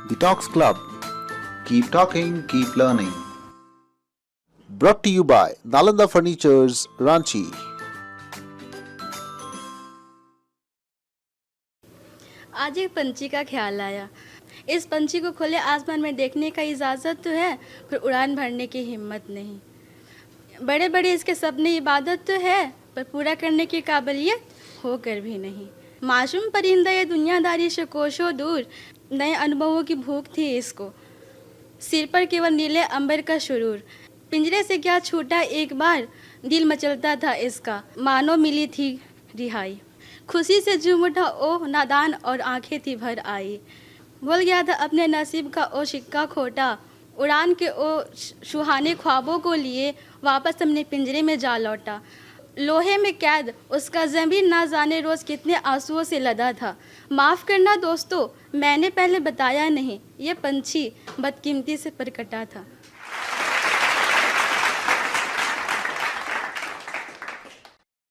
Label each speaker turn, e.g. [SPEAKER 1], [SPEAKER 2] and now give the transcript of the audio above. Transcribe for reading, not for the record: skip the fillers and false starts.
[SPEAKER 1] The Talks Club. Keep talking, keep learning. Brought to you by Nalanda Furnitures, Ranchi.
[SPEAKER 2] आज एक पंछी का ख्याल आया। इस पंछी को खुले आसमान में देखने का इजाज़त तो है, पर उड़ान भरने की हिम्मत नहीं। बड़े बड़े इसके सपने इबादत तो है, पर पूरा करने की काबिलियत होकर भी नहीं। मासूम परिंदा ये दुनियादारी से कोसों दूर, नए अनुभवों की भूख थी इसको। सिर पर केवल नीले अंबर का सुरूर, पिंजरे से क्या छूटा एक बार, दिल मचलता था इसका, मानो मिली थी रिहाई। खुशी से झूम उठा ओह नादान और आंखें थी भर आई। भूल गया था अपने नसीब का ओ सिक्का खोटा, उड़ान के ओ सुहाने ख्वाबों को लिए वापस अपने पिंजरे में जा लौटा। लोहे में कैद उसका ज़मीर ना जाने रोज़ कितने आंसुओं से लदा था। माफ़ करना दोस्तों, मैंने पहले बताया नहीं, ये पंछी बदकिमती से परकटा था।